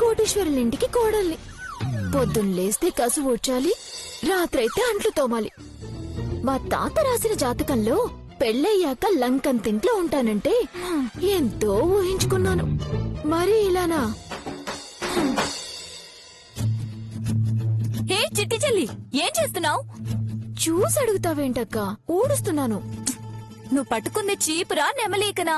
కోటీశ్వరులింటికి కోడల్ని. పొద్దున్న లేస్తే కసు ఊడ్చాలి, రాత్రైతే అంట్లు తోమాలి. మా తాత రాసిన జాతకంలో పెళ్ళయ్యాక లంకంతింట్లో ఉంటానంటే ఎంతో ఊహించుకున్నాను. మరి ఇలానా? హే చిట్టి చెల్లి, ఏం చేస్తున్నావు? చూసి అడుగుతావేంటక్క? ఊడుస్తున్నాను. నువ్వు పట్టుకుంది చీపురా నెమలీకనా?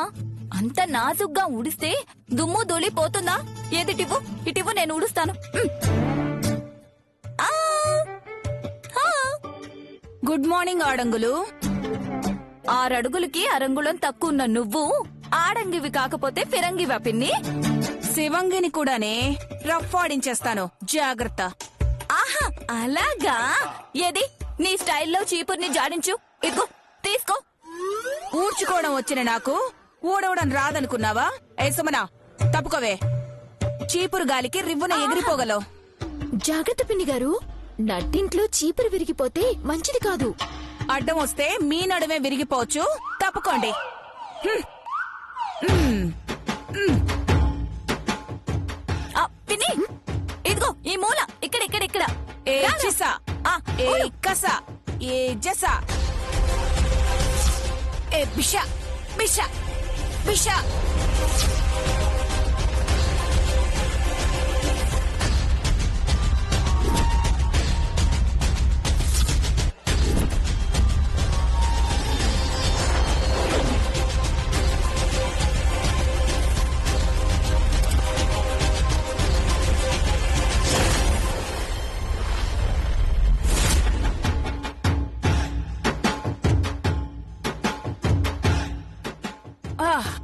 అంత నాజుగ్గా ఊడిస్తే దుమ్ము ధూళి పోతుందా? ఏదిటివ్వు, ఇటివ్వు, నేను ఊడుస్తాను. Good morning ఆడంగులు. 6 అడుగులకి అరంగుళం తక్కువ నువ్వు ఆడంగివి కాకపోతే ఫిరంగివా పిన్ని? శివంగిని కూడానే రఫ్ ఆడించేస్తాను, జాగ్రత్త. ఆహా, అలాగా? ఏది నీ స్టైల్లో చీపుర్ని జాడించు. ఇదిగో తీసుకో. ఊడ్చుకోవడం వచ్చిన నాకు ఊడవడం రాదనుకున్నావా? ఏసమనా, తప్పుకోవే. చీపురు గాలికి రివ్వున ఎగిరిపోగలవు. జాగ్రత్త పిన్ని గారు, నట్టింట్లో చీపురు విరిగిపోతే మంచిది కాదు. అడ్డం వస్తే మీ నడుమే విరిగిపోవచ్చు, తప్పుకోండి. పిన్ని, ఇదిగో ఈ మూల, ఇక్కడ ఇక్కడ ఇక్కడ. ఏ చిసా, ఏ కసా, ఏ జసా, ఏ బిషా బిషా బిషా.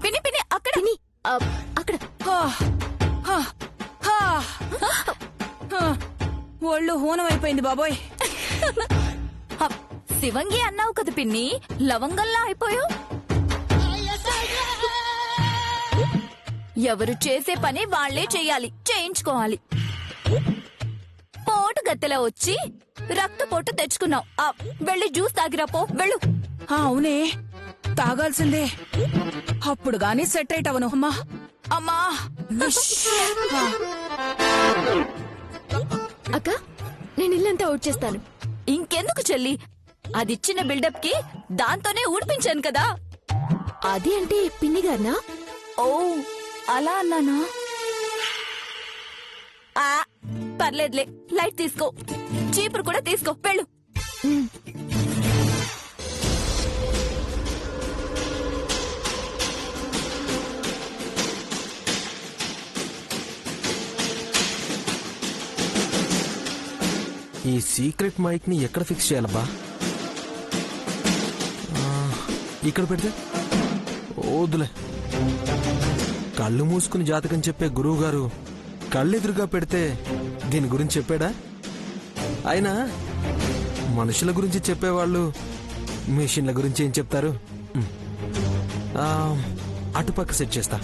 పిన్ని పిన్ని, అక్కడ పిన్ని, అక్కడ. ఒళ్ళు హూనం అయిపోయింది బాబోయ్. శివంగి అన్నావు కదా పిన్ని, లవంగల్లా అయిపోయావు. ఎవరు చేసే పని వాళ్లే చెయ్యాలి, చేయించుకోవాలి. పోటు గత్తెలా వచ్చి రక్తపోటు తెచ్చుకున్నావు. వెళ్ళి జ్యూస్ తాగిరాపో, వెళ్ళు. అవునే, తాగాల్సిందే. అప్పుడు గాని సెట్ అయిట్ అవను. అమ్మా అమ్మా. అక్క, నేను ఇల్లంతా ఊడ్చేస్తాను. ఇంకెందుకు చెల్లి, అదిచ్చిన బిల్డప్ కి దాంతోనే ఊడిపించాను కదా. అది అంటే పిన్ని గారినా? ఓ, అలా అన్నానా? పర్లేదులే, లైట్ తీసుకో, చీపురు కూడా తీసుకో, వెళ్ళు. ఈ సీక్రెట్ మైక్ ని ఎక్కడ ఫిక్స్ చేయాలబ్బా? ఇక్కడ పెడితే వద్దులే. కళ్ళు మూసుకుని జాతకం చెప్పే గురువు గారు కళ్ళెదురుగా పెడితే దీని గురించి చెప్పాడా? అయినా మనుషుల గురించి చెప్పేవాళ్ళు మెషిన్ల గురించి ఏం చెప్తారు? అటుపక్క సెట్ చేస్తా.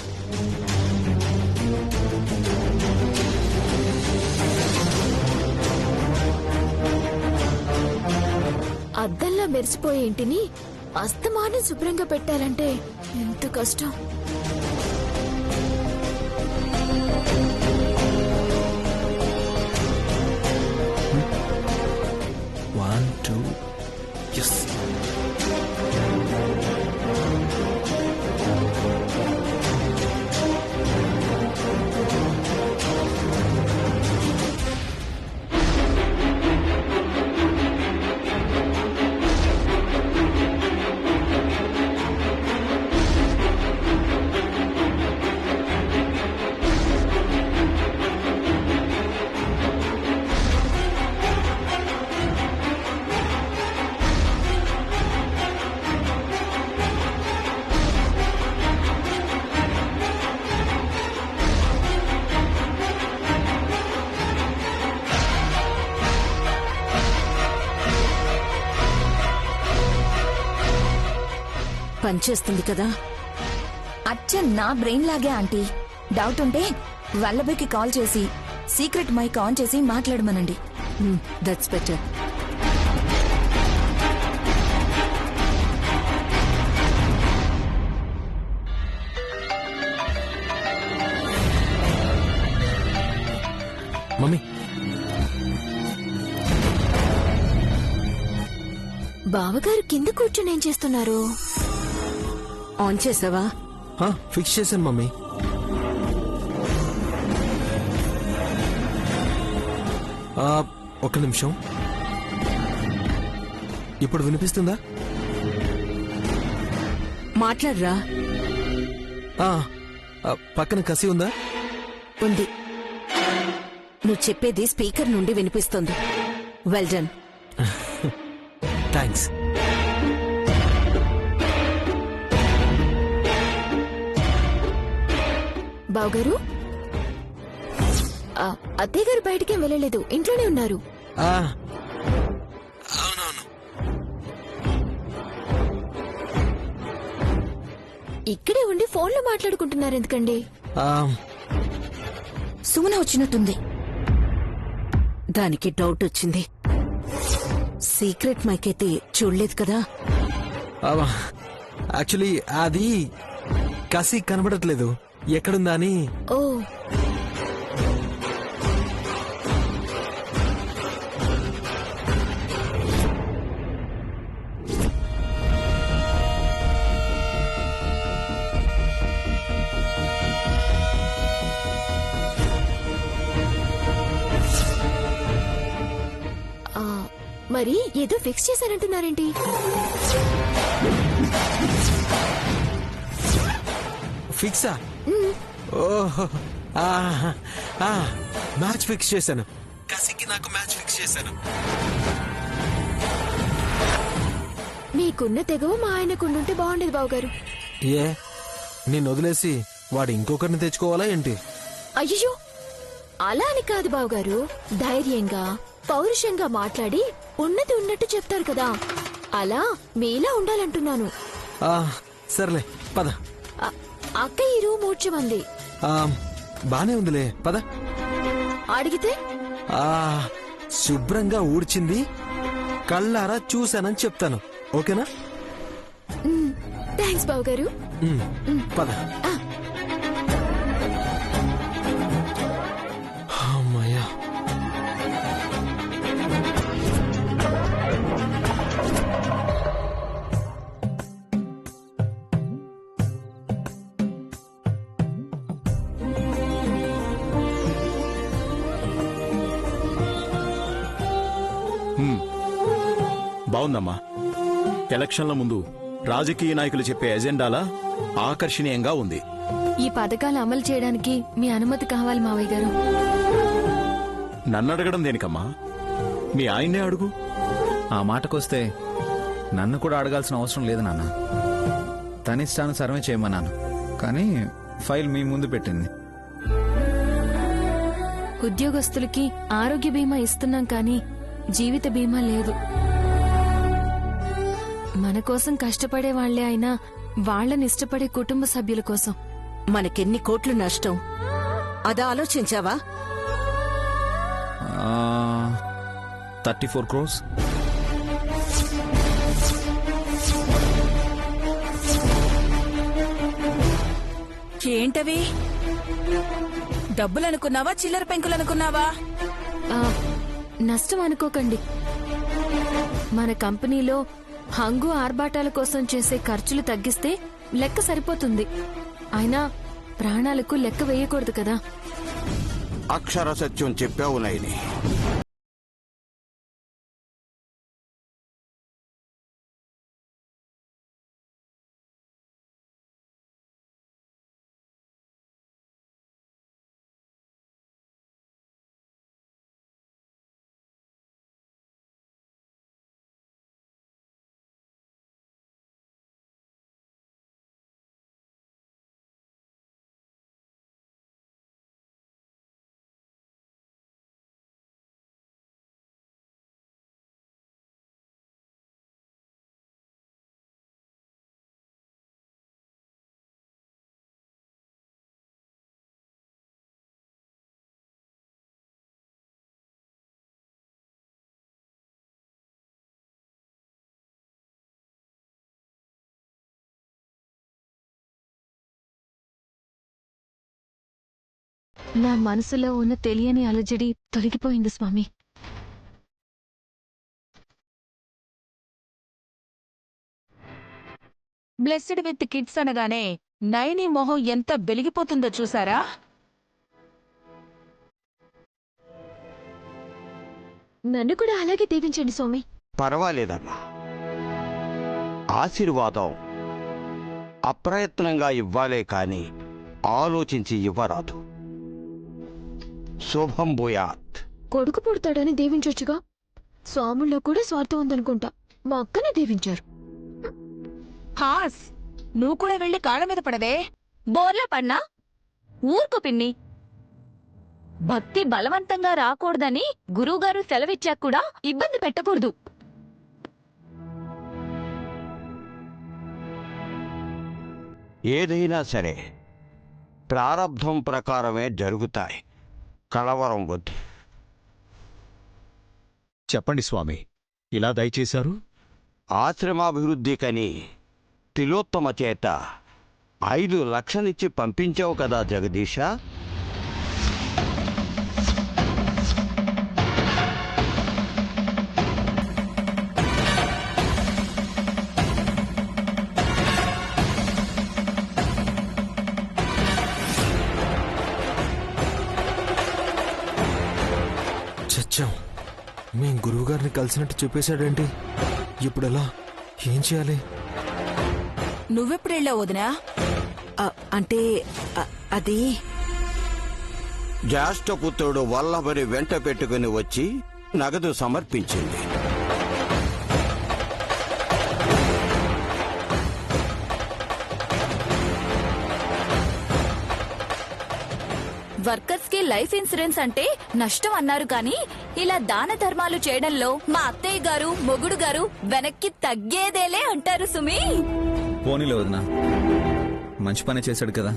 అద్దంలా మెరిసిపోయే ఇంటిని అస్తమానం శుభ్రంగా పెట్టాలంటే ఎంత కష్టం. One, two, yes. పనిచేస్తుంది కదా? అచ్చ నా బ్రెయిన్ లాగే ఆంటీ. డౌట్ ఉంటే వల్లభకి కాల్ చేసి సీక్రెట్ మైక్ ఆన్ చేసి మాట్లాడమనండి. That's better. మమ్మీ బావగారు కింద కూర్చొని ఏం చేస్తున్నారు? ఆన్ చేసావా? ఫిక్స్ చేశాను మమ్మీ. ఒక్క నిమిషం. ఇప్పుడు వినిపిస్తుందా? మాట్లాడరా. పక్కన కసి ఉందా? ఉంది. నువ్వు చెప్పేది స్పీకర్ నుండి వినిపిస్తుంది. Well done. థ్యాంక్స్. బావగారు, అత్తయ్య గారు బయటికేం వెళ్ళలేదు, ఇంట్లోనే ఉన్నారు. అవునవును. ఇక్కడే ఉండి ఫోన్లో మాట్లాడుకుంటున్నారు ఎందుకండి? సుమన వచ్చినట్టుంది. దానికి డౌట్ వచ్చింది. సీక్రెట్ మైక్ అయితే చూడలేదు కదా? యాక్చువల్లీ అది కసి కనబడట్లేదు, ఎక్కడుందా అని. ఓ, మరి ఏదో ఫిక్స్ చేశారంటున్నారేంటి? ఫిక్సా? ఓహో, మ్యాచ్ ఫిక్స్ చేశాను. కసికి నాకు మ్యాచ్ ఫిక్స్ చేశాను. మీకున్న తెగవ మా ఆయనకుండుంటే బాగుండేది బావగారు. ఏ, నేను వదిలేసి వాడు ఇంకొకరిని తెచ్చుకోవాలా ఏంటి? అయ్యో, అలా అని కాదు బావగారు. ధైర్యంగా పౌరుషంగా మాట్లాడి ఉన్నది ఉన్నట్టు చెప్తారు కదా, అలా మీలా ఉండాలంటున్నాను. సర్లే పద. అక్క ఈ రూమ్ ఊడ్చమంది. బానే ఉందిలే, పద. అడిగితే శుభ్రంగా ఊడ్చింది, కళ్ళారా చూశానని చెప్తాను. ఓకేనా? థ్యాంక్స్ బావగారు. పద. అమ్మయ్యా. బాగుందమ్మా. ఎలక్షన్ల ముందు రాజకీయ నాయకులు చెప్పే ఎజెండాలా ఆకర్షణీయంగా ఉంది. ఈ పథకాలు అమలు చేయడానికి మీ అనుమతి కావాలి మావయ్య గారు. నన్ను అడగడం దేనికమ్మా? మీ ఆయన్నే అడుగు. ఆ మాటకొస్తే నన్ను కూడా అడగాల్సిన అవసరం లేదు నాన్న. తనిష్టానుసారమే చేయమన్నాను, కానీ ఫైల్ మీ ముందు పెట్టింది. ఉద్యోగస్తులకి ఆరోగ్య బీమా ఇస్తున్నాం కానీ జీవిత బీమా లేదు. మన కోసం కష్టపడే వాళ్లే అయినా వాళ్లని ఇష్టపడే కుటుంబ సభ్యుల కోసం. మనకెన్ని కోట్లు నష్టం అదా ఆలోచించావా? 34 crores. ఏంటవి? డబ్బులనుకున్నావా, చిల్లర పెంకులనుకున్నావా? నష్టం అనుకోకండి. మన కంపెనీలో హంగు ఆర్భాటాల కోసం చేసే ఖర్చులు తగ్గిస్తే లెక్క సరిపోతుంది. అయినా ప్రాణాలకు లెక్క వేయకూడదు కదా. అక్షర సత్యం చెప్పావు నైని. నా మనసులో ఉన్న తెలియని అలజడి తొలగిపోయింది స్వామి. బ్లెస్డ్ విత్ కిడ్స్ అనగానే నయని మొహం ఎంత వెలిగిపోతుందో చూసారా? నన్ను కూడా అలాగే దీవించండి స్వామి. పర్వాలేదమ్మా. ఆశీర్వాదం అప్రయత్నంగా ఇవ్వాలే కాని ఆలోచించి ఇవ్వరాదు. శుభం భూయాత్. కొడుకు పుడతాడని దీవించొచ్చుగా. స్వాముల్లో కూడా స్వార్థం ఉందనుకుంటా. మా అక్కనే దీవించారు. హాస్, నువ్వు కూడా వెళ్ళి కాళ్ళ మీద పడవే. బోర్లా పన్నా ఊరుకో పిన్ని. భక్తి బలవంతంగా రాకూడదని గురువుగారు సెలవిచ్చాక కూడా ఇబ్బంది పెట్టకూడదు. ఏదైనా సరే ప్రారబ్ధం ప్రకారమే జరుగుతాయి. కలవరం వద్దు. చెప్పండి స్వామి, ఇలా దయచేశారు. ఆశ్రమాభివృద్ధికని తిలోత్తమ చేత 5 లక్షలిచ్చి పంపించావు కదా జగదీశ. చచ్చాం. మీ గురువుగారిని కలిసినట్టు చెప్పేశాడేంటి? ఇప్పుడెలా? ఏం చేయాలి? నువ్వెప్పుడెళ్ళావు వదినా? అంటే అది జ్యేష్ఠపుత్రుడు వల్లభని వెంట పెట్టుకుని వచ్చి నగదు సమర్పించింది. వర్కర్స్ కి లైఫ్ ఇన్సూరెన్స్ అంటే నష్టం అన్నారు కానీ ఇలా దాన ధర్మాలు చేయడంలో మా అత్తయ్య గారు మొగుడు గారు వెనక్కి తగ్గేదేలే అంటారు సుమి. పోనీలే వదినా, మంచి పనే చేశాడు కదా.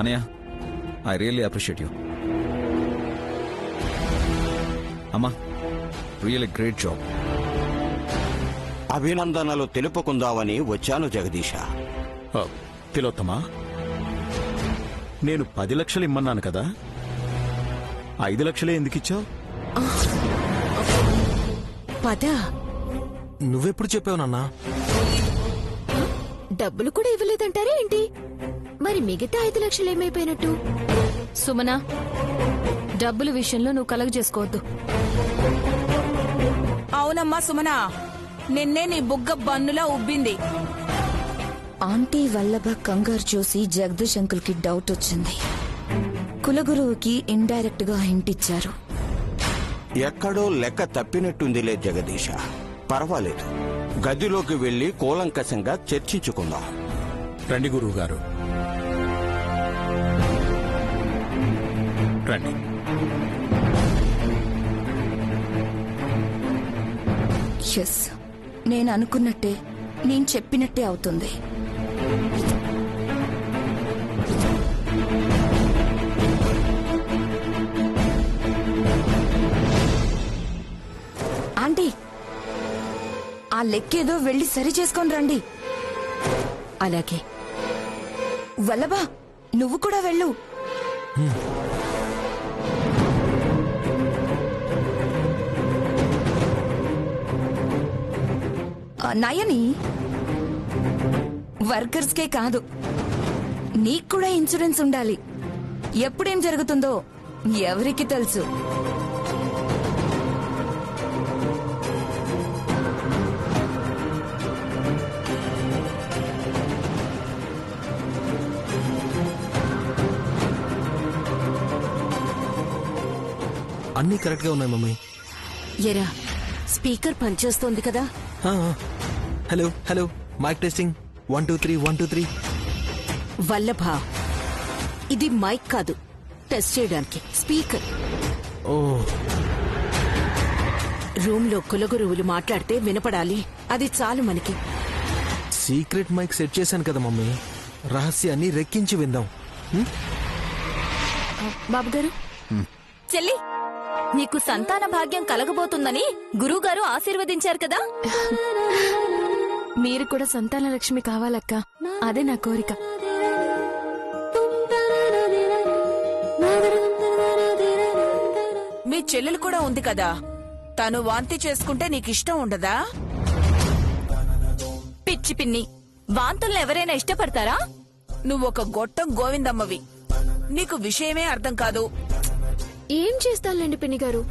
అనయ్య, ఐ రియల్లీ అప్రిషియేట్ యూ. అమ్మా, రియల్లీ గ్రేట్ జాబ్. అభినందనలు తెలుపుకుందామని వచ్చాను జగదీశ. తిలోత్తమా, నేను 10 లక్షలు ఇమ్మన్నాను కదా, 5 లక్షలే ఎందుకిచ్చావు? నువ్వెప్పుడు చెప్పావు నాన్నా? డబ్బులు కూడా ఇవ్వలేదంటారా ఏంటి? మరి మిగతా 5 లక్షలు ఏమైపోయినట్టు? సుమనా, డబ్బుల విషయంలో నువ్వు కలగజేసుకోవద్దు. అవునమ్మా సుమనా, నిన్నే నీ బుగ్గ బన్నులా ఉబ్బింది. ఆంటీ వల్లభ కంగారు చూసి జగదీష్ అంకుల్ కి డౌట్ వచ్చింది. కులగురువుకి ఇండైరెక్ట్ గా హింట్ ఇచ్చారు. ఎక్కడో లెక్క తప్పినట్టుందిలే జగదీశ. పర్వాలేదు, గదిలోకి వెళ్లి కూలంకషంగా చర్చించుకుందాం. రండి గురువు గారు, రండి. ఎస్, నేను అనుకున్నట్టే, నేను చెప్పినట్టే అవుతుంది. ఆంటీ, ఆ లెక్కేదో వెళ్ళి సరి చేసుకొని రండి. అలాగే. వల్లభా, నువ్వు కూడా వెళ్ళు. నయని, వర్కర్స్ కే కాదు, నీకు కూడా ఇన్సూరెన్స్ ఉండాలి. ఎప్పుడేం జరుగుతుందో ఎవరికి తెలుసు. అన్నీ కరెక్ట్ గా ఉన్నాయి మమ్మీ. ఎరా, స్పీకర్ పనిచేస్తోంది కదా? Hello hello, mike testing 1 2 3 1 2 3. Vallabha, ఇది మైక్ కాదు, టెస్ట్ చేయడానికి స్పీకర్. ఓ, రూమ్ లో కులగురువులు మాట్లాడితే వినపడాలి, అది చాలు మనకి. సీక్రెట్ మైక్ సెట్ చేశాను కదా మమ్మీ, రహస్యాన్ని రెక్కించి విందాం. బాబుగారు, చెల్లి, నీకు సంతాన భాగ్యం కలగబోతుందని గురువుగారు ఆశీర్వదించారు కదా. మీరు కూడా సంతాన లక్ష్మి కావాలక్క, అదే నా కోరిక. మీ చెల్లెలు కూడా ఉంది కదా, తను వాంతి చేసుకుంటే నీకిష్టం ఉండదా? పిచ్చి పిన్ని, వాంతుల్ని ఎవరైనా ఇష్టపడతారా? నువ్వొక గొట్టం గోవిందమ్మవి, నీకు విషయమే అర్థం కాదు. ఏం చేస్తానులేండి పిన్ని గారు,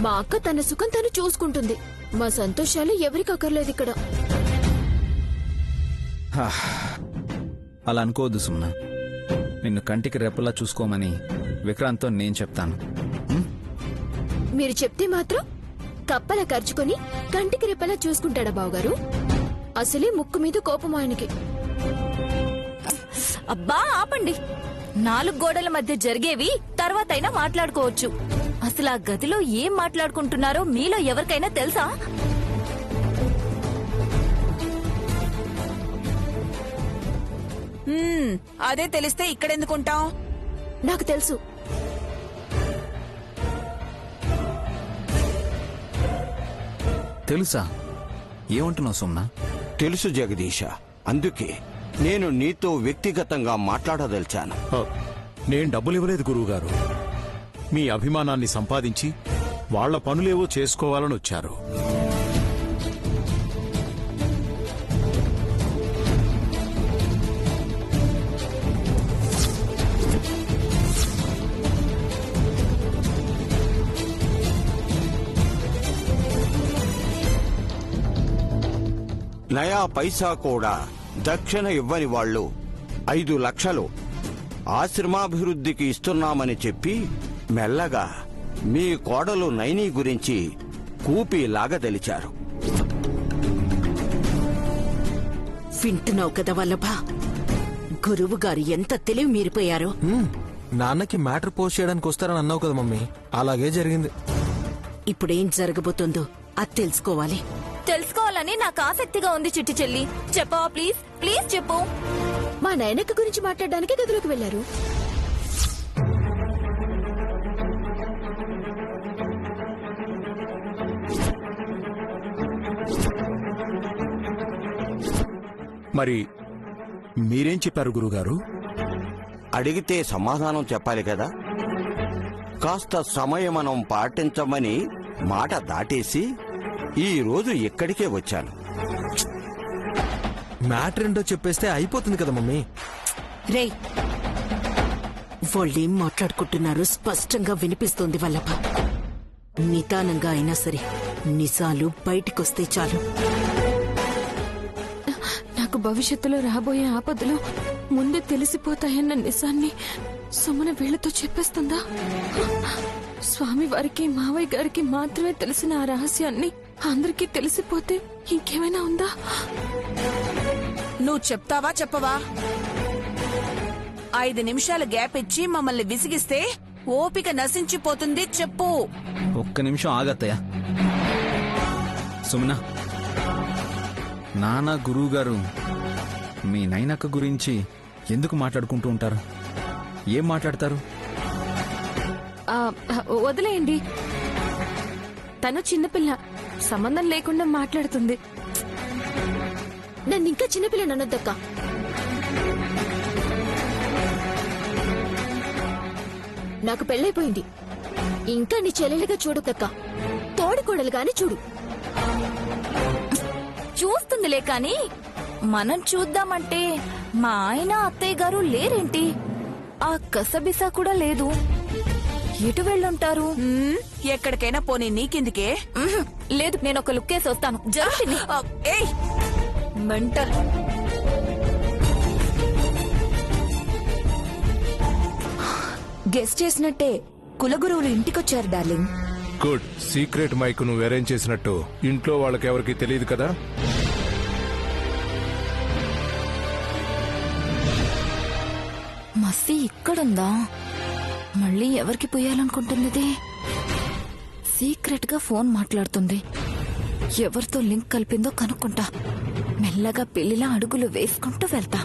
మా అక్క తన సుఖం తను చూసుకుంటుంది. మా సంతోషాలు ఎవరికి అక్కర్లేదు ఇక్కడ. అలా అనుకోవద్దు సుమన. నిన్ను కంటికి రెప్పలా చూసుకోమని విక్రాంత్తో నేను చెప్తాను. మీరు చెప్తే మాత్రం కప్పలా ఖర్చుకొని కంటికి రెప్పలా చూసుకుంటాడా బావగారు? అసలే ముక్కు మీద కోపం ఆయనకి. అబ్బా ఆపండి. 4 గోడల మధ్య జరిగేవి తర్వాతైనా మాట్లాడుకోవచ్చు. అసలు ఆ గదిలో ఏం మాట్లాడుకుంటున్నారో మీలో ఎవరికైనా తెలుసా? అదే తెలిస్తే ఇక్కడెందుకుంటాం? నాకు తెలుసు. తెలుసా? ఏమంటున్నావు సుమన? తెలుసు జగదీశ, అందుకే నేను నీతో వ్యక్తిగతంగా మాట్లాడదలిచాను. నేను డబ్బులు ఇవ్వలేదు గురువుగారు. మీ అభిమానాన్ని సంపాదించి వాళ్ల పనులేవో చేసుకోవాలని వచ్చారు. నయా పైసా కూడా దక్షిణ ఇవ్వని వాళ్ళు 5 లక్షలు ఆశ్రమాభివృద్ధికి ఇస్తున్నామని చెప్పి మెల్లగా మీ కోడలు నైని గురించి కూపి లాగదలిచారు. వింటున్నావు కదా వల్లభ, గురువు గారు ఎంత తెలివి మీరిపోయారో. నాన్నకి మ్యాటర్ పోస్ట్ చేయడానికి వస్తారని అన్నావు కదా మమ్మీ, అలాగే జరిగింది. ఇప్పుడేం జరగబోతుందో అది తెలుసుకోవాలి. తెలుసుకోవాలని నాకు ఆసక్తిగా ఉంది చిట్టి చెల్లి. చెప్పవా ప్లీజ్? ప్లీజ్ చెప్పు. మా నయనక్క గురించి మాట్లాడడానికి గదిలోకి వెళ్లారు. మరి మీరేం చెప్పారు గురుగారు? అడిగితే సమాధానం చెప్పాలి కదా. కాస్త సమయమనం పాటించమని మాట దాటేసి ఈ రోజు ఇక్కడికే వచ్చాను. మ్యాటర్ ఏంటో చెప్పేస్తే అయిపోతుంది కదా మమ్మీ. రేయ్, వాళ్ళేం మాట్లాడుకుంటున్నారో స్పష్టంగా వినిపిస్తోంది వల్లభ. నిదానంగా అయినా సరే నిజాలు బయటికొస్తే చాలు. నాకు భవిష్యత్తులో రాబోయే ఆపదలు ముందే తెలిసిపోతాయన్న నిజాన్ని సుమన వీళ్లతో చెప్పేస్తుందా? స్వామి వారికి మావయ్య గారికి మాత్రమే తెలిసిన ఆ రహస్యాన్ని అందరికీ తెలిసిపోతే ఇంకేమైనా ఉందా? నువ్వు చెప్తావా చెప్పవా? 5 నిమిషాల గ్యాప్ ఇచ్చి మమ్మల్ని విసిగిస్తే ఓపిక నశించిపోతుంది. చెప్పు. ఒక్క నిమిషం ఆగత్తయ్యా. సుమన, నాన్న గురువు గారు మీ నైనక్క గురించి ఎందుకు మాట్లాడుకుంటూ ఉంటారు? ఏం మాట్లాడతారు? వదిలేయండి, తను చిన్నపిల్ల, సంబంధం లేకుండా మాట్లాడుతుంది. నన్ను ఇంకా చిన్నపిల్ల నన్నొద్దక్క. నాకు పెళ్ళైపోయింది. ఇంకా నీ చెల్లెలుగా చూడదక్క, తోడికోడలుగానే చూడు. చూస్తుందిలే కాని మనం చూద్దామంటే మా ఆయన అత్తయ్య గారు లేరేంటి? ఆ కసబిసా కూడా లేదు. ఎటు వెళ్ళుంటారు? ఎక్కడికైనా పోనీ నీకిందుకే. లేదు, నేను ఒక లుక్కేసి వస్తాను. జరుగుతుంది. ఏయ్ మెంటల్. గెస్ట్ చేసినట్టే కులగురువులు ఇంటికొచ్చారు డార్లింగ్. గుడ్. సీక్రెట్ మైక్ నువ్వు అరేంజ్ చేసినట్టు ఇంట్లో వాళ్ళకెవరికి తెలియదు కదా? మస్తీ ఇక్కడుందా? మళ్ళీ ఎవరికి పోయాలనుకుంటున్నది? సీక్రెట్ గా ఫోన్ మాట్లాడుతుంది. ఎవరితో లింక్ కలిపిందో కనుక్కుంటా. మెల్లగా పెళ్లిలా అడుగులు వేసుకుంటూ వెళ్తా.